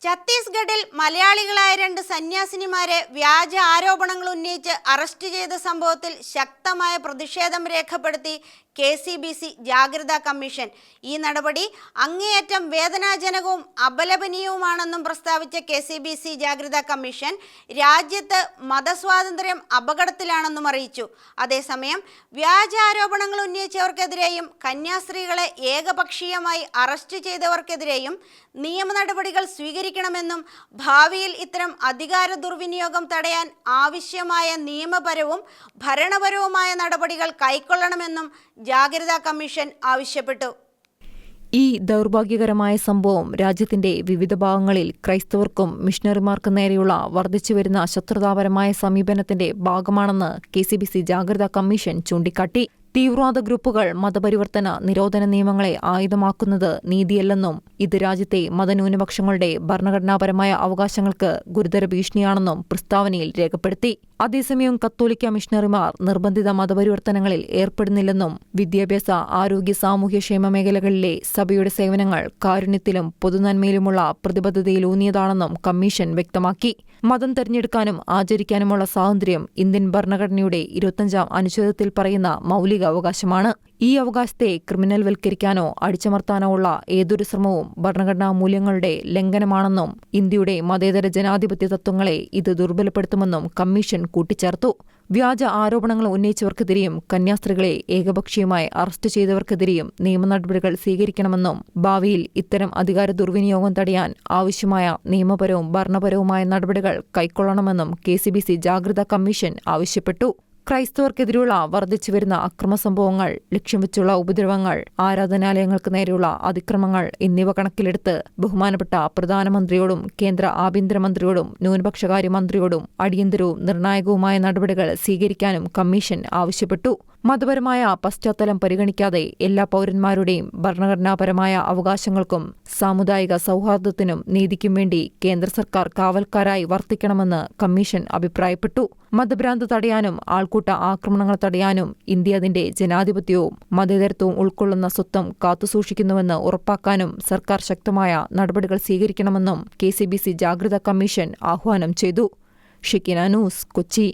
ഛത്തീസ്ഗഡിൽ മലയാളികളായ 2 സന്യാസിനിമാരെ വ്യാജ ആരോപണങ്ങൾ ഉന്നയിച്ച് അറസ്റ്റ് ചെയ്ത സംഭവത്തിൽ ശക്തമായ പ്രതിഷേധം രേഖപ്പെടുത്തി KCBC ജാഗ്രതാ കമ്മീഷൻ. ഈ നടപടി അങ്ങേയറ്റം വേദനാജനകവും അപലപനീയവുമാണെന്നും പ്രസ്താവിച്ച KCBC ജാഗ്രതാ കമ്മീഷൻ രാജ്യത്ത് മതസ്വാതന്ത്ര്യം അപകടത്തിലാണെന്നും അറിയിച്ചു. അതേസമയം വ്യാജ ആരോപണങ്ങൾ ഉന്നയിച്ചവർക്കെതിരെയും കന്യാസ്ത്രീകളെ ഏകപക്ഷീയമായി അറസ്റ്റ് ചെയ്തവർക്കെതിരെയും നിയമ നടപടികൾ സ്വീകരിക്കണമെന്നും ഭാവിയിൽ ഇത്തരം അധികാര ദുർവിനിയോഗം തടയാൻ ആവശ്യമായ നിയമപരവും ഭരണപരവുമായ നടപടികൾ കൈക്കൊള്ളണമെന്നും ജാഗ്രതാ കമ്മീഷൻ ആവശ്യപ്പെട്ടു. ഈ ദൗർഭാഗ്യകരമായ സംഭവം രാജ്യത്തിന്റെ വിവിധ ഭാഗങ്ങളിൽ ക്രൈസ്തവർക്കും മിഷണറിമാർക്കും നേരെയുള്ള വർദ്ധിച്ചുവരുന്ന ശത്രുതാപരമായ സമീപനത്തിന്റെ ഭാഗമാണെന്ന് KCBC ജാഗ്രതാ കമ്മീഷൻ ചൂണ്ടിക്കാട്ടി. തീവ്രവാദ ഗ്രൂപ്പുകൾ മതപരിവർത്തന നിരോധന നിയമങ്ങളെ ആയുധമാക്കുന്നത് നീതിയല്ലെന്നും ഇത് രാജ്യത്തെ മതന്യൂനപക്ഷങ്ങളുടെ ഭരണഘടനാപരമായ അവകാശങ്ങൾക്ക് ഗുരുതര ഭീഷണിയാണെന്നും പ്രസ്താവനയിൽ രേഖപ്പെടുത്തി. അതേസമയം കത്തോലിക്ക മിഷണറിമാർ നിർബന്ധിത മതപരിവർത്തനങ്ങളിൽ ഏർപ്പെടുന്നില്ലെന്നും വിദ്യാഭ്യാസ, ആരോഗ്യ, സാമൂഹ്യക്ഷേമ മേഖലകളിലെ സഭയുടെ സേവനങ്ങൾ കാരുണ്യത്തിലും പൊതുനന്മയിലുമുള്ള പ്രതിബദ്ധതയിലൂന്നിയതാണെന്നും കമ്മീഷൻ വ്യക്തമാക്കി. മതം തെരഞ്ഞെടുക്കാനും ആചരിക്കാനുമുള്ള സ്വാതന്ത്ര്യം ഇന്ത്യൻ ഭരണഘടനയുടെ 25-ാം അനുച്ഛേദത്തിൽ പറയുന്ന മൗലിക അവകാശമാണ്. ഈ അവകാശത്തെ ക്രിമിനൽവൽക്കരിക്കാനോ അടിച്ചമർത്താനോ ഉള്ള ഏതൊരു ശ്രമവും ഭരണഘടനാ മൂല്യങ്ങളുടെ ലംഘനമാണെന്നും ഇന്ത്യയുടെ മതേതര ജനാധിപത്യ തത്വങ്ങളെ ഇത് ദുർബലപ്പെടുത്തുമെന്നും കമ്മീഷൻ കൂട്ടിച്ചേർത്തു. വ്യാജ ആരോപണങ്ങൾ ഉന്നയിച്ചവർക്കെതിരെയും കന്യാസ്ത്രീകളെ ഏകപക്ഷീയമായി അറസ്റ്റ് ചെയ്തവർക്കെതിരെയും നിയമ നടപടികൾ സ്വീകരിക്കണമെന്നും ഭാവിയിൽ ഇത്തരം അധികാര ദുർവിനിയോഗം തടയാൻ ആവശ്യമായ നിയമപരവും ഭരണപരവുമായ നടപടികൾ കൈക്കൊള്ളണമെന്നും KCBC ജാഗ്രതാ കമ്മീഷൻ ആവശ്യപ്പെട്ടു. ക്രൈസ്തവർക്കെതിരെയുള്ള വർദ്ധിച്ചുവരുന്ന അക്രമ സംഭവങ്ങൾ, ലക്ഷ്യം വെച്ചുള്ള ഉപദ്രവങ്ങൾ, ആരാധനാലയങ്ങൾക്ക് നേരെയുള്ള അതിക്രമങ്ങൾ എന്നിവ കണക്കിലെടുത്ത് ബഹുമാനപ്പെട്ട പ്രധാനമന്ത്രിയോടും കേന്ദ്ര ആഭ്യന്തരമന്ത്രിയോടും ന്യൂനപക്ഷകാര്യ മന്ത്രിയോടും അടിയന്തരവും നിർണായകവുമായ നടപടികൾ സ്വീകരിക്കാനും കമ്മീഷൻ ആവശ്യപ്പെട്ടു. മതപരമായ പശ്ചാത്തലം പരിഗണിക്കാതെ എല്ലാ പൗരന്മാരുടെയും ഭരണഘടനാപരമായ അവകാശങ്ങൾക്കും സാമുദായിക സൗഹാർദ്ദത്തിനും നീതിക്കും വേണ്ടി കേന്ദ്ര സർക്കാർ കാവൽക്കാരായി വർത്തിക്കണമെന്ന് കമ്മീഷൻ അഭിപ്രായപ്പെട്ടു. മതഭ്രാന്ത് തടയാനും ആൾക്കൂട്ട ആക്രമണങ്ങൾ തടയാനും ഇന്ത്യ അതിന്റെ ജനാധിപത്യവും മതേതരത്വവും ഉൾക്കൊള്ളുന്ന സ്വത്വം കാത്തുസൂക്ഷിക്കുന്നുവെന്ന് ഉറപ്പാക്കാനും സർക്കാർ ശക്തമായ നടപടികൾ സ്വീകരിക്കണമെന്നും KCBC ജാഗ്രതാ കമ്മീഷൻ ആഹ്വാനം ചെയ്തു. ഷിക്കിന ന്യൂസ്, കൊച്ചി.